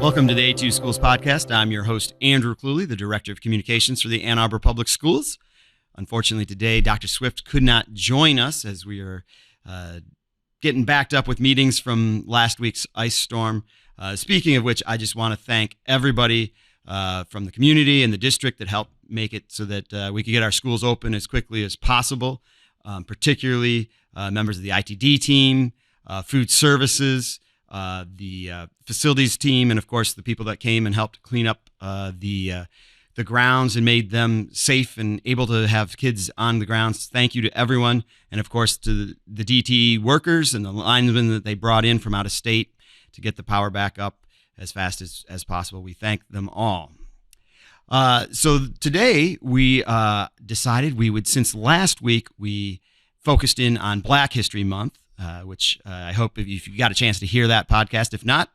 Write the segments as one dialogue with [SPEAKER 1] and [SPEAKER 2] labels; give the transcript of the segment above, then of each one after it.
[SPEAKER 1] Welcome to the A2Schools podcast. I'm your host, Andrew Cluley, the Director of Communications for the Ann Arbor Public Schools. Unfortunately, today, Dr. Swift could not join us as we are getting backed up with meetings from last week's ice storm. Speaking of which, I just want to thank everybody from the community and the district that helped make it so that we could get our schools open as quickly as possible, particularly members of the ITD team, food services, the facilities team, and of course the people that came and helped clean up the grounds and made them safe and able to have kids on the grounds. Thank you to everyone, and of course to the DTE workers and the linemen that they brought in from out of state to get the power back up as fast as possible. We thank them all. So today we decided we would, since last week we focused in on Black History Month, which I hope if you got a chance to hear that podcast. If not,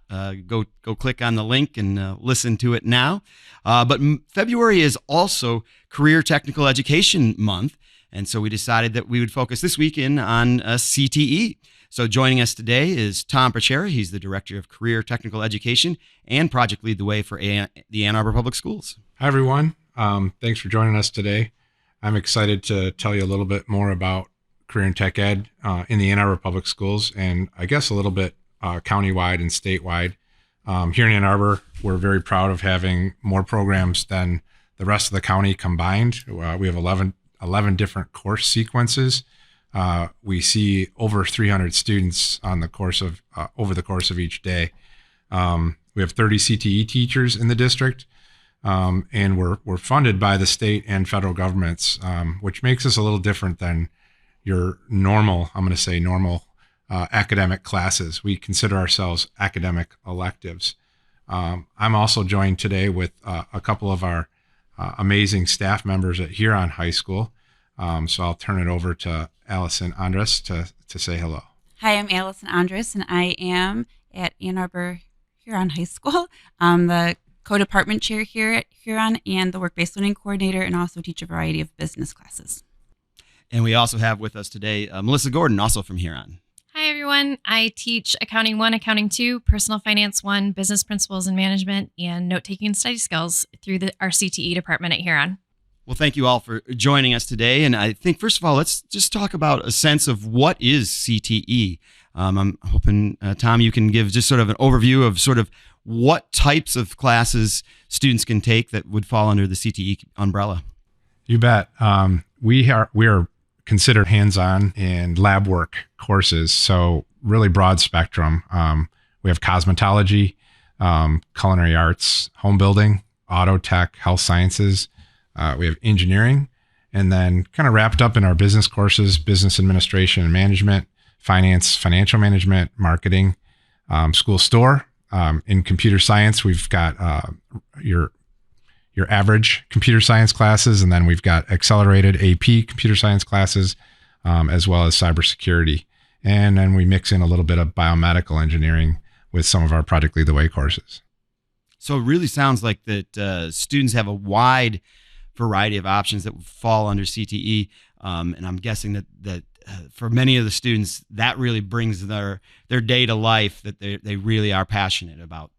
[SPEAKER 1] go click on the link and listen to it now. But February is also Career Technical Education Month, and so we decided that we would focus this week in on CTE. So joining us today is Tom Pachera. He's the Director of Career Technical Education and Project Lead the Way for the Ann Arbor Public Schools.
[SPEAKER 2] Hi, everyone. Thanks for joining us today. I'm excited to tell you a little bit more about career and tech ed in the Ann Arbor Public Schools, and I guess a little bit countywide and statewide. Here in Ann Arbor, we're very proud of having more programs than the rest of the county combined. We have 11 different course sequences. We see over 300 students on the course of over the course of each day. We have 30 CTE teachers in the district, and we're funded by the state and federal governments, which makes us a little different than your normal, academic classes. We consider ourselves academic electives. I'm also joined today with a couple of our amazing staff members at Huron High School. So I'll turn it over to Allison Andres to say hello.
[SPEAKER 3] Hi, I'm Allison Andres, and I am at Ann Arbor Huron High School. I'm the co-department chair here at Huron and the work-based learning coordinator, and also teach a variety of business classes.
[SPEAKER 1] And we also have with us today Melissa Gordon, also from Huron.
[SPEAKER 4] Hi, everyone. I teach Accounting 1, Accounting 2, Personal Finance 1, Business Principles and Management, and Note-Taking and Study Skills through our CTE department at Huron.
[SPEAKER 1] Well, thank you all for joining us today. And I think, first of all, let's just talk about a sense of what is CTE. I'm hoping, Tom, you can give just sort of an overview of sort of what types of classes students can take that would fall under the CTE umbrella.
[SPEAKER 2] You bet. We are considered hands-on and lab work courses, so really broad spectrum. We have cosmetology, culinary arts, home building, auto tech, health sciences. We have engineering, and then kind of wrapped up in our business courses, business administration and management, finance, financial management, marketing, school store. In computer science, we've got your average computer science classes, and then we've got accelerated AP computer science classes, as well as cybersecurity. And then we mix in a little bit of biomedical engineering with some of our Project Lead the Way courses.
[SPEAKER 1] So it really sounds like that students have a wide variety of options that would fall under CTE. And I'm guessing that for many of the students, that really brings their day to life, that they really are passionate about.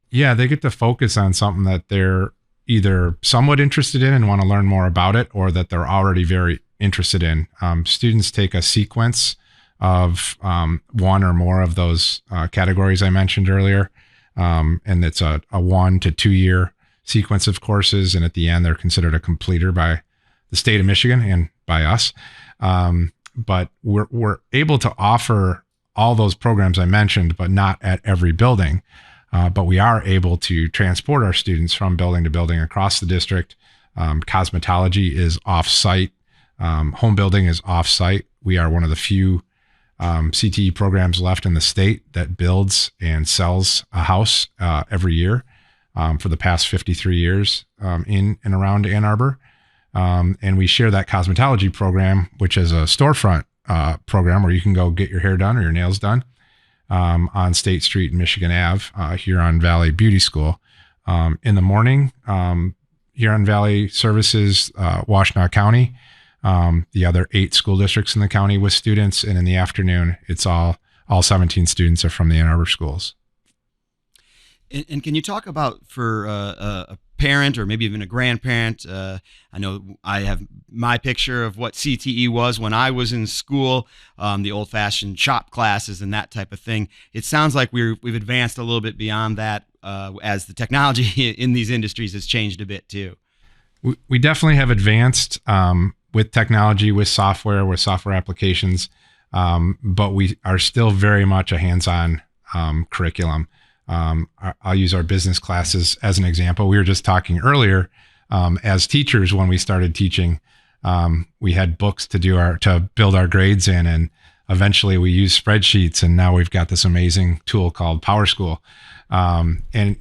[SPEAKER 2] Yeah, they get to focus on something that they're either somewhat interested in and want to learn more about it, or that they're already very interested in. Students take a sequence of one or more of those categories I mentioned earlier, and it's a 1 to 2 year sequence of courses, and at the end they're considered a completer by the state of Michigan and by us. But we're able to offer all those programs I mentioned, but not at every building. But we are able to transport our students from building to building across the district. Cosmetology is off-site. Home building is off-site. We are one of the few CTE programs left in the state that builds and sells a house every year for the past 53 years in and around Ann Arbor. And we share that cosmetology program, which is a storefront program where you can go get your hair done or your nails done on State Street and Michigan Ave, Huron Valley Beauty School. In the morning, Huron Valley services Washtenaw County, the other 8 school districts in the county with students, and in the afternoon, it's all 17 students are from the Ann Arbor schools.
[SPEAKER 1] And can you talk about for a parent or maybe even a grandparent? I know I have my picture of what CTE was when I was in school, the old-fashioned shop classes and that type of thing. It sounds like we've advanced a little bit beyond that as the technology in these industries has changed a bit too.
[SPEAKER 2] We definitely have advanced with technology, with software applications, but we are still very much a hands-on curriculum. I'll use our business classes as an example. We were just talking earlier, as teachers, when we started teaching, we had books to build our grades in, and eventually we used spreadsheets, and now we've got this amazing tool called PowerSchool. And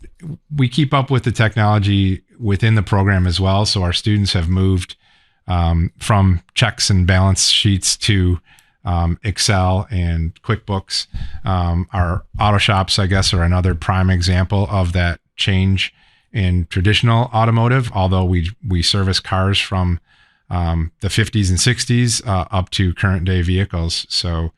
[SPEAKER 2] we keep up with the technology within the program as well. So our students have moved from checks and balance sheets to Excel and QuickBooks. Our auto shops, I guess, are another prime example of that change in traditional automotive, although we service cars from the 50s and 60s up to current day vehicles. So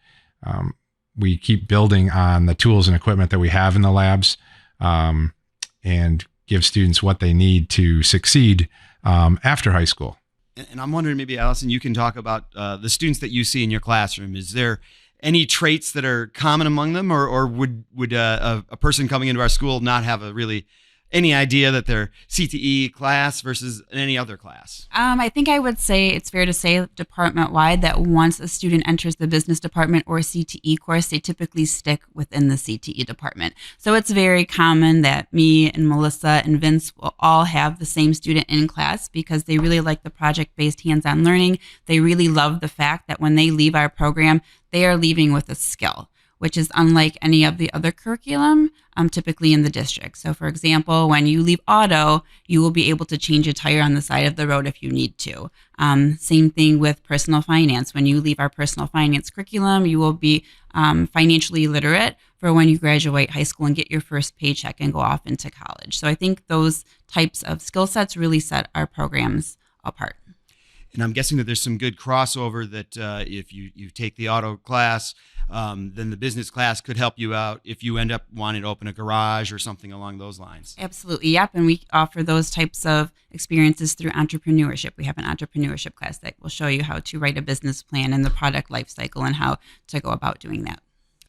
[SPEAKER 2] we keep building on the tools and equipment that we have in the labs and give students what they need to succeed after high school.
[SPEAKER 1] And I'm wondering, maybe, Allison, you can talk about the students that you see in your classroom. Is there any traits that are common among them, or would a person coming into our school not have any idea that they're CTE class versus any other class?
[SPEAKER 3] I think I would say it's fair to say department-wide that once a student enters the business department or CTE course, they typically stick within the CTE department. So it's very common that me and Melissa and Vince will all have the same student in class because they really like the project-based hands-on learning. They really love the fact that when they leave our program, they are leaving with a skill, which is unlike any of the other curriculum typically in the district. So for example, when you leave auto, you will be able to change a tire on the side of the road if you need to. Same thing with personal finance. When you leave our personal finance curriculum, you will be financially literate for when you graduate high school and get your first paycheck and go off into college. So I think those types of skill sets really set our programs apart.
[SPEAKER 1] And I'm guessing that there's some good crossover that if you take the auto class, then the business class could help you out if you end up wanting to open a garage or something along those lines.
[SPEAKER 3] Absolutely. Yep. And we offer those types of experiences through entrepreneurship. We have an entrepreneurship class that will show you how to write a business plan and the product life cycle and how to go about doing that.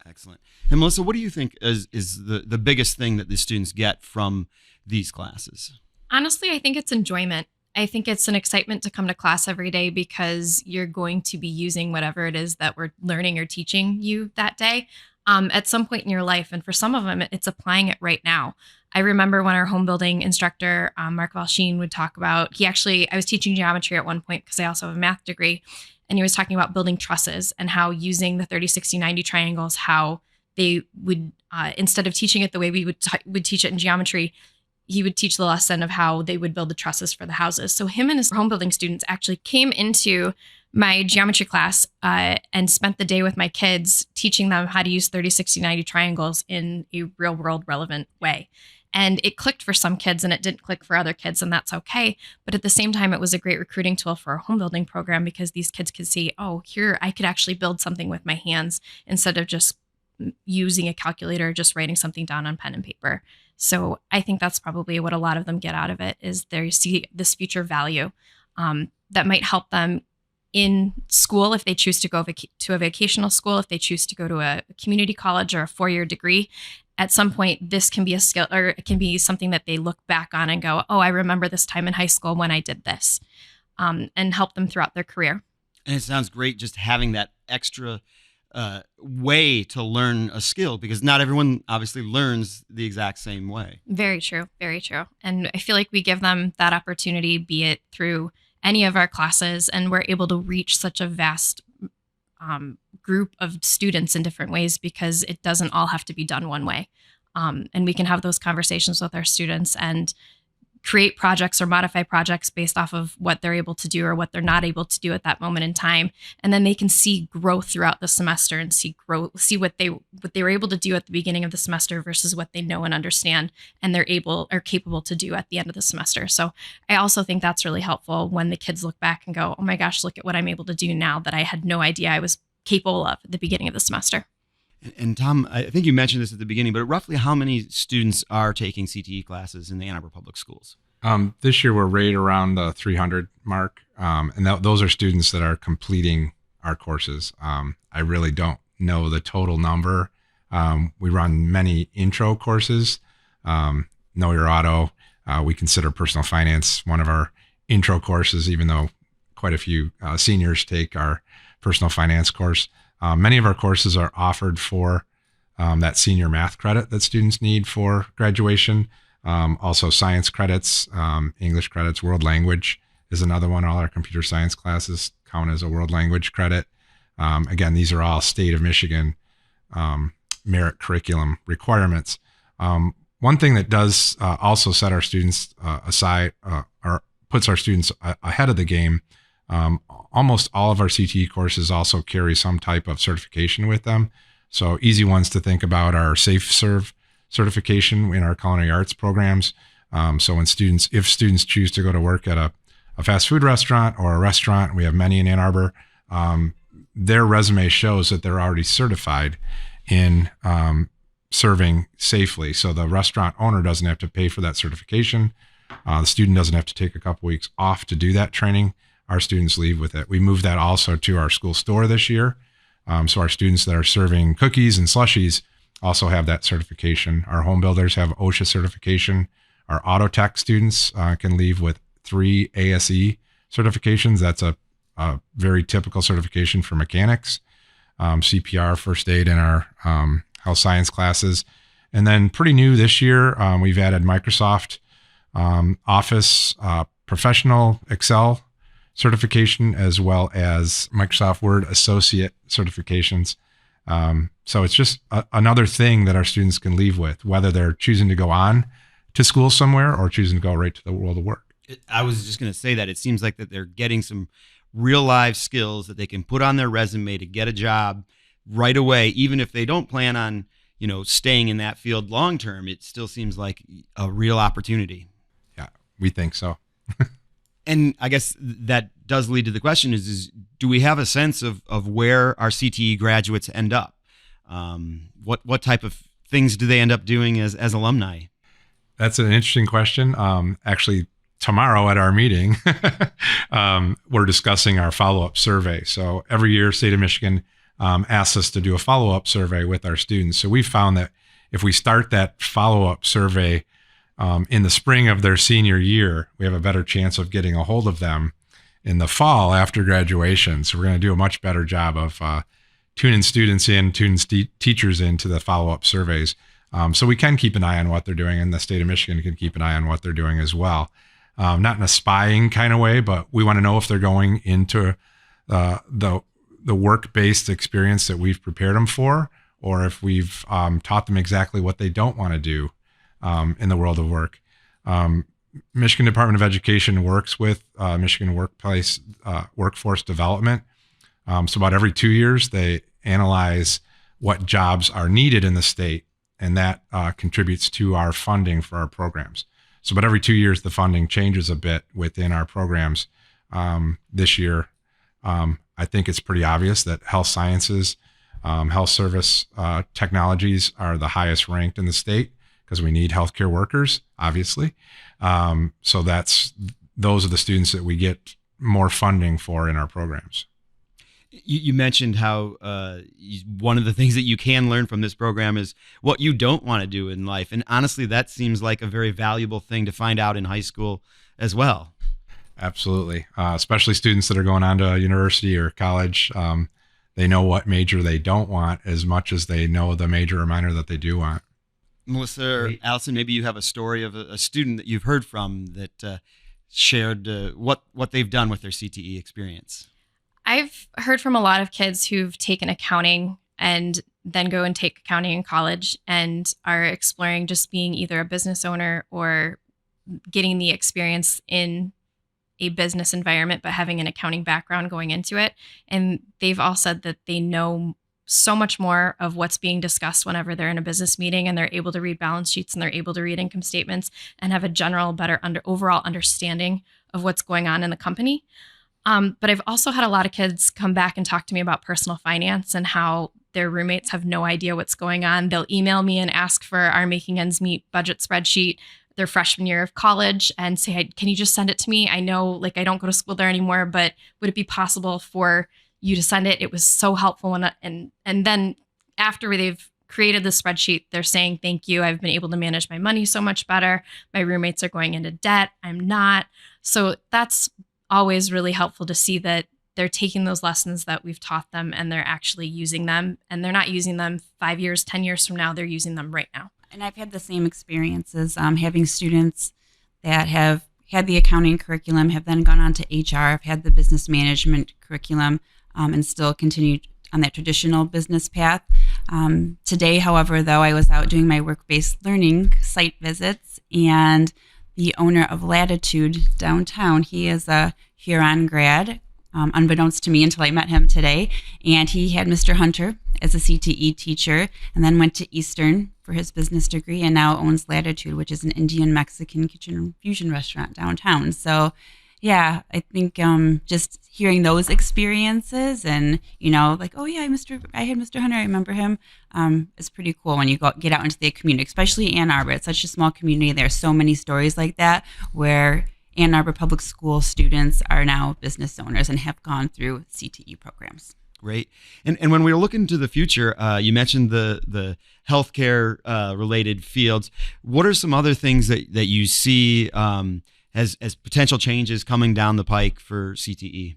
[SPEAKER 1] Excellent. And Melissa, what do you think is the biggest thing that the students get from these classes?
[SPEAKER 4] Honestly, I think it's enjoyment. I think it's an excitement to come to class every day because you're going to be using whatever it is that we're learning or teaching you that day at some point in your life. And for some of them, it's applying it right now. I remember when our home building instructor, Mark Valsheen, would talk about, I was teaching geometry at one point because I also have a math degree. And he was talking about building trusses and how using the 30, 60, 90 triangles, how they would, instead of teaching it the way we would teach it in geometry, he would teach the lesson of how they would build the trusses for the houses. So him and his home building students actually came into my geometry class and spent the day with my kids, teaching them how to use 30, 60, 90 triangles in a real world relevant way. And it clicked for some kids and it didn't click for other kids, and that's okay. But at the same time, it was a great recruiting tool for our home building program because these kids could see, oh, here I could actually build something with my hands instead of just using a calculator, just writing something down on pen and paper. So I think that's probably what a lot of them get out of it, is they see this future value that might help them in school if they choose to go to a vocational school, if they choose to go to a community college or a 4-year degree. At some point, this can be a skill, or it can be something that they look back on and go, oh, I remember this time in high school when I did this, and help them throughout their career.
[SPEAKER 1] And it sounds great just having that extra way to learn a skill, because not everyone obviously learns the exact same way.
[SPEAKER 4] Very true. Very true. And I feel like we give them that opportunity, be it through any of our classes, and we're able to reach such a vast group of students in different ways because it doesn't all have to be done one way. And we can have those conversations with our students and create projects or modify projects based off of what they're able to do or what they're not able to do at that moment in time. And then they can see growth throughout the semester and see what they were able to do at the beginning of the semester versus what they know and understand and they're able or capable to do at the end of the semester. So I also think that's really helpful when the kids look back and go, oh my gosh, look at what I'm able to do now that I had no idea I was capable of at the beginning of the semester.
[SPEAKER 1] And Tom, I think you mentioned this at the beginning, but roughly how many students are taking CTE classes in the Ann Arbor Public Schools?
[SPEAKER 2] This year we're right around the 300 mark, and those are students that are completing our courses. I really don't know the total number. We run many intro courses. Know Your Auto. We consider personal finance one of our intro courses, even though quite a few seniors take our personal finance course. Many of our courses are offered for that senior math credit that students need for graduation. Also science credits, English credits, world language is another one. All our computer science classes count as a world language credit. Again, these are all state of Michigan merit curriculum requirements. One thing that does also set our students aside or puts our students ahead of the game, almost all of our CTE courses also carry some type of certification with them. So easy ones to think about are Safe Serve certification in our culinary arts programs. So when if students choose to go to work at a fast food restaurant or a restaurant, we have many in Ann Arbor, their resume shows that they're already certified in serving safely. So the restaurant owner doesn't have to pay for that certification. The student doesn't have to take a couple weeks off to do that training. Our students leave with it. We moved that also to our school store this year. So our students that are serving cookies and slushies also have that certification. Our home builders have OSHA certification. Our auto tech students can leave with 3 ASE certifications. That's a very typical certification for mechanics. CPR, first aid in our health science classes. And then pretty new this year, we've added Microsoft Office Professional Excel certification, as well as Microsoft Word Associate certifications. So it's just another thing that our students can leave with, whether they're choosing to go on to school somewhere or choosing to go right to the world of work.
[SPEAKER 1] I was just going to say that it seems like that they're getting some real life skills that they can put on their resume to get a job right away, even if they don't plan on, staying in that field long term. It still seems like a real opportunity.
[SPEAKER 2] Yeah, we think so.
[SPEAKER 1] And I guess that does lead to the question is do we have a sense of where our CTE graduates end up? What type of things do they end up doing as alumni?
[SPEAKER 2] That's an interesting question. Actually, tomorrow at our meeting, we're discussing our follow-up survey. So every year, state of Michigan asks us to do a follow-up survey with our students. So we found that if we start that follow-up survey in the spring of their senior year, we have a better chance of getting a hold of them in the fall after graduation. So we're going to do a much better job of tuning students in, tuning teachers into the follow-up surveys. So we can keep an eye on what they're doing, and the state of Michigan can keep an eye on what they're doing as well. Not in a spying kind of way, but we want to know if they're going into the work-based experience that we've prepared them for, or if we've taught them exactly what they don't want to do in the world of work. Michigan Department of Education works with Michigan Workforce Development. So about every 2 years, they analyze what jobs are needed in the state, and that contributes to our funding for our programs. So about every 2 years, the funding changes a bit within our programs. This year, I think it's pretty obvious that health sciences, health service technologies are the highest ranked in the state because we need healthcare workers, obviously. So those are the students that we get more funding for in our programs.
[SPEAKER 1] You mentioned how one of the things that you can learn from this program is what you don't want to do in life. And honestly, that seems like a very valuable thing to find out in high school as well.
[SPEAKER 2] Absolutely. Especially students that are going on to university or college. They know what major they don't want as much as they know the major or minor that they do want.
[SPEAKER 1] Melissa or Allison, maybe you have a story of a student that you've heard from that shared what they've done with their CTE experience.
[SPEAKER 4] I've heard from a lot of kids who've taken accounting and then go and take accounting in college and are exploring just being either a business owner or getting the experience in a business environment, but having an accounting background going into it. And they've all said that they know so much more of what's being discussed whenever they're in a business meeting, and they're able to read balance sheets and they're able to read income statements and have a general better overall understanding of what's going on in the company. But I've also had a lot of kids come back and talk to me about personal finance and how their roommates have no idea what's going on. They'll email me and ask for our Making Ends Meet budget spreadsheet their freshman year of college and say, hey, can you just send it to me? I know like I don't go to school there anymore, but would it be possible for you to send it? It was so helpful. And then after they've created the spreadsheet, they're saying, thank you. I've been able to manage my money so much better. My roommates are going into debt. I'm not. So that's always really helpful to see that they're taking those lessons that we've taught them and they're actually using them, and they're not using them 5 years, 10 years from now. They're using them right now.
[SPEAKER 3] And I've had the same experiences having students that have had the accounting curriculum, have then gone on to HR, have had the business management curriculum, and still continued on that traditional business path. Today, however, though, I was out doing my work-based learning site visits, and the owner of Latitude downtown, he is a Huron grad, unbeknownst to me until I met him today, and he had Mr. Hunter as a CTE teacher, and then went to Eastern for his business degree, and now owns Latitude, which is an Indian Mexican kitchen fusion restaurant downtown. So yeah, I think just hearing those experiences and, like, oh yeah, I had Mr. Hunter, I remember him, is pretty cool when you get out into the community, especially Ann Arbor. It's such a small community. There are so many stories like that where Ann Arbor Public School students are now business owners and have gone through CTE programs.
[SPEAKER 1] Great. And when we were looking to the future, you mentioned the healthcare related fields. What are some other things that you see as potential changes coming down the pike for CTE?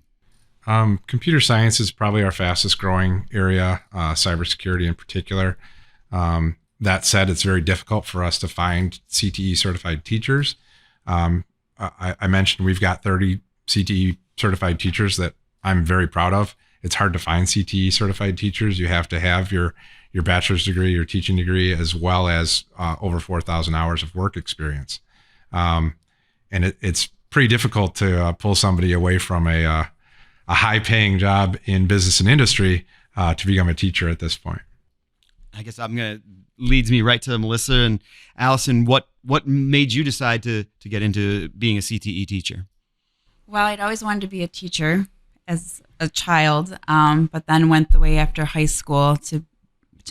[SPEAKER 2] Computer science is probably our fastest growing area, cybersecurity in particular. That said, it's very difficult for us to find CTE certified teachers. I mentioned we've got 30 CTE certified teachers that I'm very proud of. It's hard to find CTE certified teachers. You have to have your bachelor's degree, your teaching degree, as well as over 4,000 hours of work experience. And it's pretty difficult to pull somebody away from a high-paying job in business and industry to become a teacher at this point.
[SPEAKER 1] I guess leads me right to Melissa and Allison. What made you decide to get into being a CTE teacher?
[SPEAKER 3] Well, I'd always wanted to be a teacher as a child, but then went the way after high school to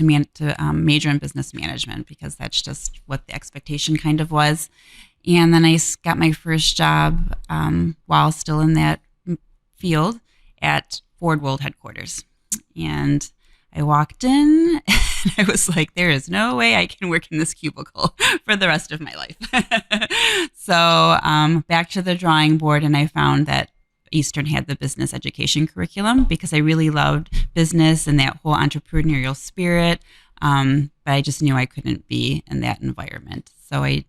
[SPEAKER 3] major in business management, because that's just what the expectation kind of was. And then I got my first job while still in that field at Ford World headquarters. And I walked in and I was like, there is no way I can work in this cubicle for the rest of my life. So back to the drawing board, and I found that Eastern had the business education curriculum because I really loved business and that whole entrepreneurial spirit. But I just knew I couldn't be in that environment. So I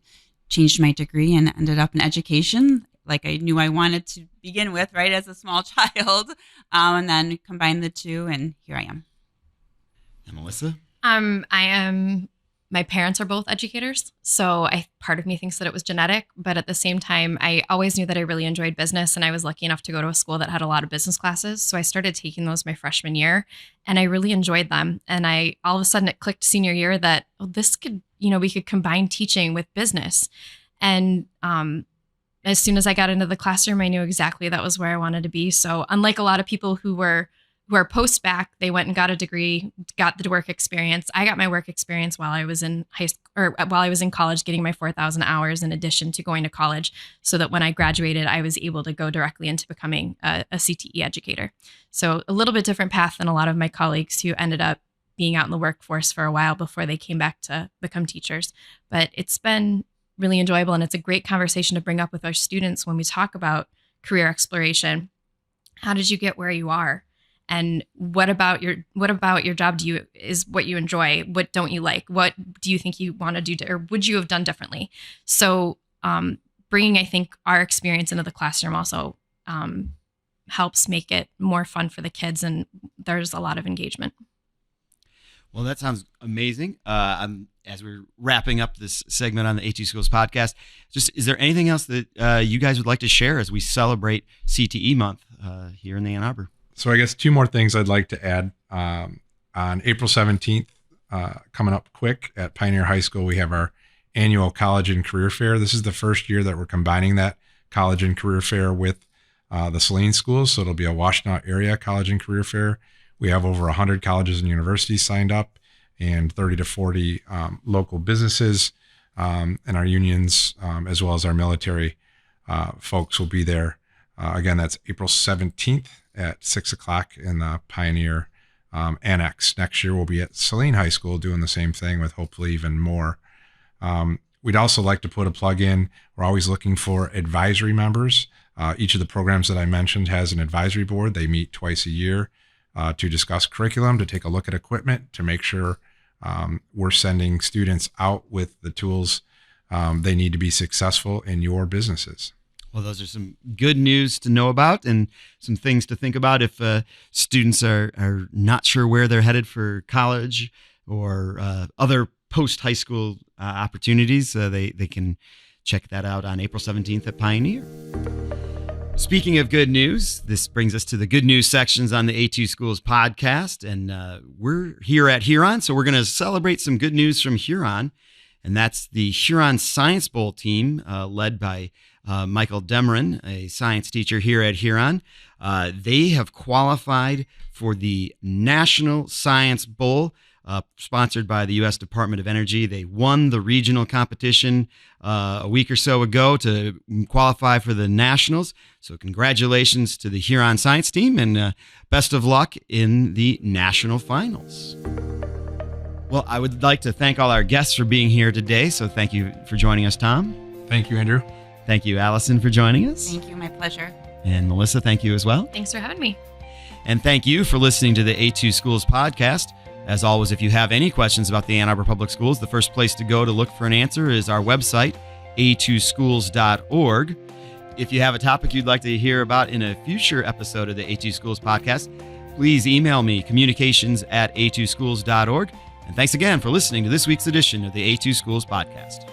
[SPEAKER 3] changed my degree and ended up in education, like I knew I wanted to begin with, right, as a small child, and then combined the two, and here I am.
[SPEAKER 1] And Melissa?
[SPEAKER 4] My parents are both educators, so part of me thinks that it was genetic, but at the same time, I always knew that I really enjoyed business, and I was lucky enough to go to a school that had a lot of business classes, so I started taking those my freshman year, and I really enjoyed them, and all of a sudden it clicked senior year that, this could, we could combine teaching with business, and as soon as I got into the classroom, I knew exactly that was where I wanted to be. So unlike a lot of people who are post-bac, they went and got a degree, got the work experience. I got my work experience while I was in high school, or while I was in college, getting my 4,000 hours in addition to going to college, so that when I graduated, I was able to go directly into becoming a CTE educator. So a little bit different path than a lot of my colleagues who ended up being out in the workforce for a while before they came back to become teachers. But it's been really enjoyable, and it's a great conversation to bring up with our students when we talk about career exploration. How did you get where you are? And what about your job is what you enjoy? What don't you like? What do you think you want to do, or would you have done differently? So bringing, I think, our experience into the classroom also helps make it more fun for the kids, and there's a lot of engagement.
[SPEAKER 1] Well, that sounds amazing. As we're wrapping up this segment on the A2Schools podcast, is there anything else that you guys would like to share as we celebrate CTE month here in the Ann Arbor?
[SPEAKER 2] So I guess two more things I'd like to add. On April 17th, coming up quick at Pioneer High School, we have our annual College and Career Fair. This is the first year that we're combining that College and Career Fair with the Saline schools. So it'll be a Washtenaw area College and Career Fair. We have over 100 colleges and universities signed up, and 30 to 40 local businesses, and our unions, as well as our military folks will be there. Again, that's April 17th at 6 o'clock in the Pioneer Annex. Next year, we'll be at Saline High School doing the same thing with hopefully even more. We'd also like to put a plug in. We're always looking for advisory members. Each of the programs that I mentioned has an advisory board. They meet twice a year to discuss curriculum, to take a look at equipment, to make sure we're sending students out with the tools they need to be successful in your businesses.
[SPEAKER 1] Well, those are some good news to know about and some things to think about if students are not sure where they're headed for college or other post-high school opportunities. They can check that out on April 17th at Pioneer. Speaking of good news, this brings us to the good news sections on the A2Schools podcast. And we're here at Huron, so we're going to celebrate some good news from Huron. And that's the Huron Science Bowl team led by Michael Demerin, a science teacher here at Huron. They have qualified for the National Science Bowl, sponsored by the U.S. Department of Energy. They won the regional competition a week or so ago to qualify for the Nationals. So congratulations to the Huron Science team, and best of luck in the National Finals. Well, I would like to thank all our guests for being here today. So thank you for joining us, Tom.
[SPEAKER 2] Thank you, Andrew.
[SPEAKER 1] Thank you, Allison, for joining us.
[SPEAKER 3] Thank you. My pleasure.
[SPEAKER 1] And Melissa, thank you as well.
[SPEAKER 4] Thanks for having me.
[SPEAKER 1] And thank you for listening to the A2Schools podcast. As always, if you have any questions about the Ann Arbor Public Schools, the first place to go to look for an answer is our website, A2Schools.org. If you have a topic you'd like to hear about in a future episode of the A2Schools podcast, please email me, communications@A2Schools.org. And thanks again for listening to this week's edition of the A2Schools podcast.